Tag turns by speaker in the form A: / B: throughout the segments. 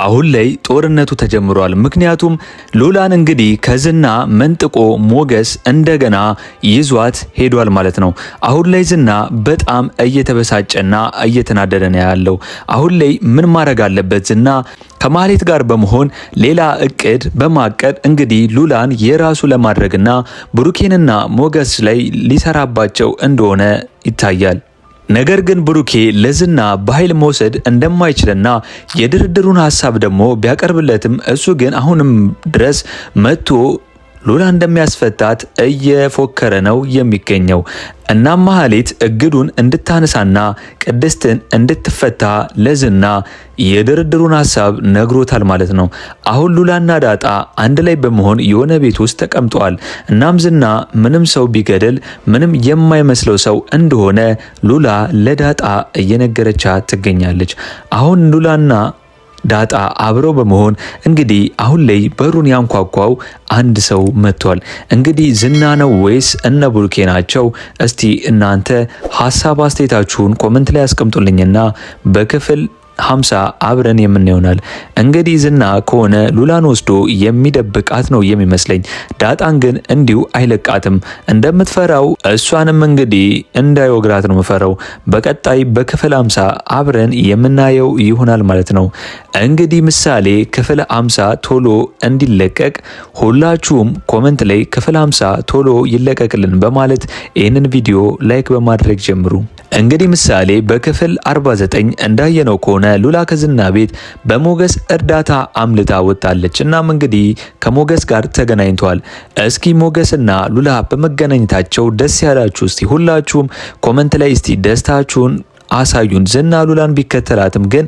A: አሁን ላይ ጦርነቱ ተጀምሯል። ምክንያቱም ሉላን እንግዲህ ከዝና መንጥቆ ሞገስ እንደገና ይዟት ሄዷል ማለት ነው። አሁን ላይ ዝና በጣም እየተበሳጨና እየተናደደ ነው ያለው። አሁን ላይ ምን ማድረግ አለበት? ዝና ከማህሌት ጋር በመሆን ሌላ እቅድ በማቀድ እንግዲህ ሉላን የራሱ ለማድረግና ብሩኬንና ሞገስ ላይ ሊሰራባቸው እንደሆነ ይታያል። ነገር ግን ብሩኬ ለዝና በኃይል መውሰድ እንደማይችልና የድርድሩን ሀሳብ ደግሞ ቢያቀርብለትም እሱ ግን አሁንም ድረስ መጥቶ ሉላ እንደሚያስፈታት እየፎከረ ነው የሚገኘው። እናም ማህሌት እግዱን እንድታነሳና ቅድስትን እንድትፈታ ለዝና የድርድሩን ሀሳብ ነግሮታል ማለት ነው። አሁን ሉላና ዳጣ አንድ ላይ በመሆን የሆነ ቤት ውስጥ ተቀምጠዋል። እናም ዝና ምንም ሰው ቢገድል ምንም የማይመስለው ሰው እንደሆነ ሉላ ለዳጣ እየነገረቻት ትገኛለች። አሁን ሉላና ዳጣ አብረው በመሆን እንግዲህ አሁን ላይ በሩን ያንኳኳው አንድ ሰው መጥቷል። እንግዲህ ዝና ነው ወይስ እነ ብሩኬ ናቸው? እስቲ እናንተ ሐሳብ አስተያየታችሁን ኮሜንት ላይ አስቀምጡልኝና በክፍል 50 አብረን የምንሆናል። እንግዲህ ዝና ከሆነ ሉላን ወስዶ የሚደብቃት ነው የሚመስለኝ። ዳጣን ግን እንዲሁ አይለቃትም። እንደምትፈራው እሷንም እንግዲህ እንዳይወግራት ነው የምፈራው። በቀጣይ በክፍል 50 አብረን የምናየው ይሆናል ማለት ነው። እንግዲህ ምሳሌ ክፍል 50 ቶሎ እንዲለቀቅ ሁላችሁም ኮሜንት ላይ ክፍል 50 ቶሎ ይለቀቅልን በማለት ይህንን ቪዲዮ ላይክ በማድረግ ጀምሩ። እንግዲህ ምሳሌ በክፍል 49 እንዳየነው ከሆነ ሉላ ከዝና ቤት በሞገስ እርዳታ አምልጣ ወጣለች። እናም እንግዲህ ከሞገስ ጋር ተገናኝተዋል። እስኪ ሞገስና ሉላ በመገናኘታቸው ደስ ያላችሁ እስቲ ሁላችሁም ኮሜንት ላይ እስቲ ደስታችሁን አሳዩን። ዝና ሉላን ቢከተላትም ግን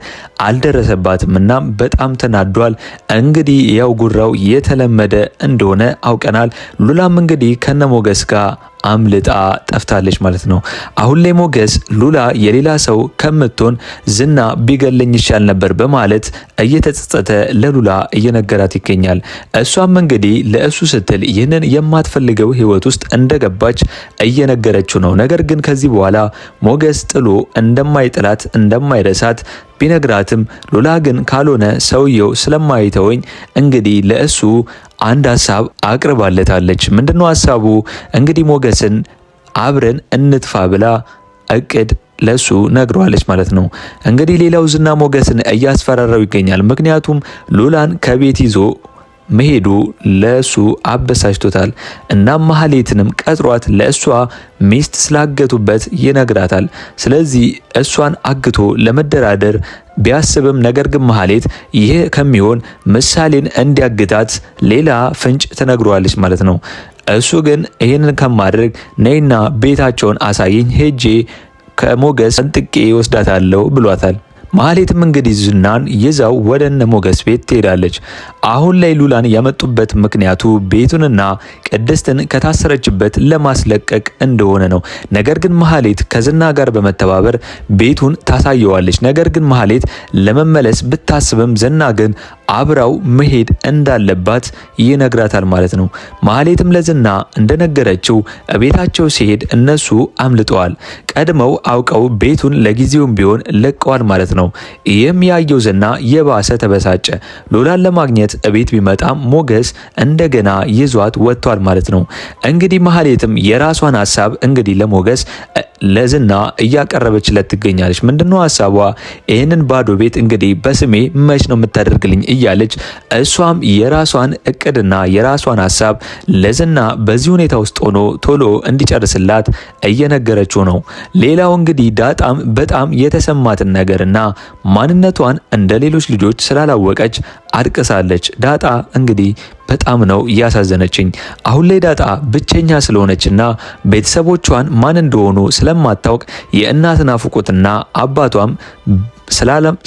A: አልደረሰባትም እና በጣም ተናዷል። እንግዲህ ያው ጉራው የተለመደ እንደሆነ አውቀናል። ሉላም እንግዲህ ከነሞገስ ጋር አምልጣ ጠፍታለች ማለት ነው። አሁን ላይ ሞገስ ሉላ የሌላ ሰው ከምትሆን ዝና ቢገለኝ ይሻል ነበር በማለት እየተጸጸተ ለሉላ እየነገራት ይገኛል። እሷም እንግዲህ ለእሱ ስትል ይህንን የማትፈልገው ህይወት ውስጥ እንደገባች እየነገረችው ነው። ነገር ግን ከዚህ በኋላ ሞገስ ጥሎ እንደማይጥላት እንደማይረሳት ቢነግራትም ሉላ ግን ካልሆነ ሰውየው ስለማይተወኝ እንግዲህ ለእሱ አንድ ሀሳብ አቅርባለታለች። ምንድነው ሀሳቡ? እንግዲህ ሞገስን አብረን እንትፋ ብላ እቅድ ለሱ ነግሯለች ማለት ነው። እንግዲህ ሌላው ዝና ሞገስን እያስፈራራው ይገኛል። ምክንያቱም ሉላን ከቤት ይዞ መሄዱ ለሱ አበሳጭቶታል። እናም ማህሌትንም ቀጥሯት ለእሷ ሚስት ስላገቱበት ይነግራታል። ስለዚህ እሷን አግቶ ለመደራደር ቢያስብም ነገር ግን ማህሌት ይሄ ከሚሆን ምሳሌን እንዲያግታት ሌላ ፍንጭ ተነግሯለች ማለት ነው። እሱ ግን ይህንን ከማድረግ ነይና ቤታቸውን አሳየኝ ሄጄ ከሞገስ አንጥቄ ወስዳታለሁ ብሏታል። ማህሌትም እንግዲህ ዝናን ይዛው ወደነ ሞገስ ቤት ትሄዳለች። አሁን ላይ ሉላን ያመጡበት ምክንያቱ ቤቱንና ቅድስትን ከታሰረችበት ለማስለቀቅ እንደሆነ ነው። ነገር ግን ማህሌት ከዝና ጋር በመተባበር ቤቱን ታሳየዋለች። ነገር ግን ማህሌት ለመመለስ ብታስብም ዝና ግን አብራው መሄድ እንዳለባት ይነግራታል ማለት ነው። ማህሌትም ለዝና እንደነገረችው ቤታቸው ሲሄድ እነሱ አምልጠዋል። ቀድመው አውቀው ቤቱን ለጊዜውም ቢሆን ለቀዋል ማለት ነው። ይህም ያየው ዝና የባሰ ተበሳጨ። ሉላን ለማግኘት ቤት ቢመጣም ሞገስ እንደገና ይዟት ወጥቷል ማለት ነው። እንግዲህ ማህሌትም የራሷን ሀሳብ እንግዲህ ለሞገስ ለዝና እያቀረበችለት ትገኛለች። ምንድነው ሀሳቧ? ይህንን ባዶ ቤት እንግዲህ በስሜ መች ነው የምታደርግልኝ እያለች እሷም የራሷን እቅድና የራሷን ሀሳብ ለዝና በዚህ ሁኔታ ውስጥ ሆኖ ቶሎ እንዲጨርስላት እየነገረችው ነው። ሌላው እንግዲህ ዳጣም በጣም የተሰማትን ነገርና ማንነቷን እንደ ሌሎች ልጆች ስላላወቀች አድቅሳለች። ዳጣ እንግዲህ በጣም ነው ያሳዘነችኝ። አሁን ላይ ዳጣ ብቸኛ ስለሆነችና ቤተሰቦቿን ማን እንደሆኑ ስለማታውቅ የእናት ናፍቆትና አባቷም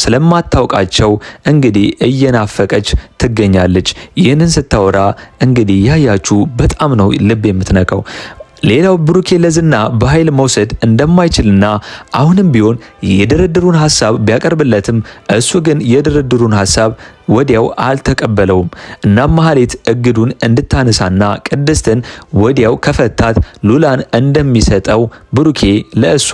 A: ስለማታውቃቸው እንግዲህ እየናፈቀች ትገኛለች። ይህንን ስታወራ እንግዲህ ያያችሁ በጣም ነው ልብ የምትነካው። ሌላው ብሩኬ ለዝና በኃይል መውሰድ እንደማይችልና አሁንም ቢሆን የድርድሩን ሐሳብ ቢያቀርብለትም እሱ ግን የድርድሩን ሐሳብ ወዲያው አልተቀበለውም። እናም ማህሌት እግዱን እንድታነሳና ቅድስትን ወዲያው ከፈታት ሉላን እንደሚሰጠው ብሩኬ ለእሱ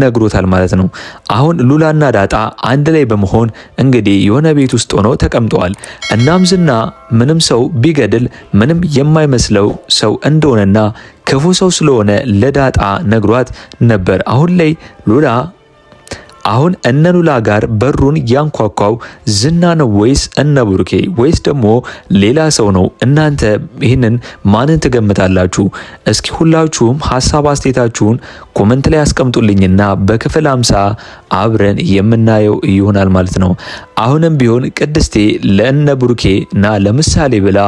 A: ነግሮታል ማለት ነው። አሁን ሉላና ዳጣ አንድ ላይ በመሆን እንግዲህ የሆነ ቤት ውስጥ ሆነው ተቀምጠዋል። እናም ዝና ምንም ሰው ቢገድል ምንም የማይመስለው ሰው እንደሆነና ክፉ ሰው ስለሆነ ለዳጣ ነግሯት ነበር። አሁን እነ ሉላ ጋር በሩን ያንኳኳው ዝና ነው ወይስ እነ ብሩኬ ወይስ ደግሞ ሌላ ሰው ነው? እናንተ ይህንን ማንን ትገምታላችሁ? እስኪ ሁላችሁም ሀሳብ አስተያየታችሁን ኮመንት ላይ አስቀምጡልኝና በክፍል 50 አብረን የምናየው ይሆናል ማለት ነው። አሁንም ቢሆን ቅድስቴ ለእነ ብሩኬ እና ለምሳሌ ብላ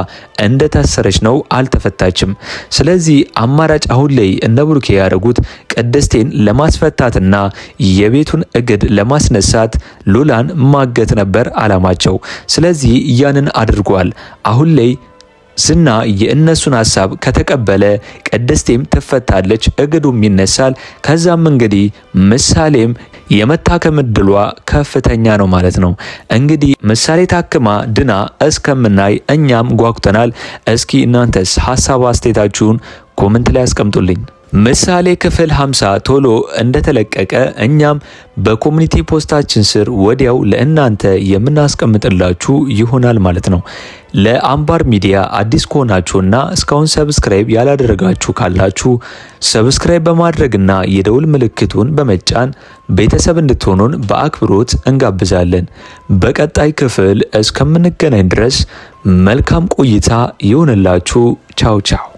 A: እንደታሰረች ነው፣ አልተፈታችም። ስለዚህ አማራጭ አሁን ላይ እነ ብሩኬ ያደረጉት ቅድስቴን ለማስፈታትና የቤቱን እግድ ለማስነሳት ሉላን ማገት ነበር አላማቸው። ስለዚህ ያንን አድርጓል። አሁን ላይ ዝና የእነሱን ሐሳብ ከተቀበለ ቅድስቴም ትፈታለች፣ እግዱም ይነሳል። ከዛም እንግዲህ ምሳሌም የመታከም እድሏ ከፍተኛ ነው ማለት ነው። እንግዲህ ምሳሌ ታክማ ድና እስከምናይ እኛም ጓጉተናል። እስኪ እናንተስ ሐሳብ አስተያየታችሁን ኮሜንት ላይ አስቀምጡልኝ። ምሳሌ ክፍል 50 ቶሎ እንደተለቀቀ እኛም በኮሚኒቲ ፖስታችን ስር ወዲያው ለእናንተ የምናስቀምጥላችሁ ይሆናል ማለት ነው። ለአምባር ሚዲያ አዲስ ከሆናችሁና እስካሁን ሰብስክራይብ ያላደረጋችሁ ካላችሁ ሰብስክራይብ በማድረግና የደውል ምልክቱን በመጫን ቤተሰብ እንድትሆኑን በአክብሮት እንጋብዛለን። በቀጣይ ክፍል እስከምንገናኝ ድረስ መልካም ቆይታ ይሁንላችሁ። ቻው ቻው።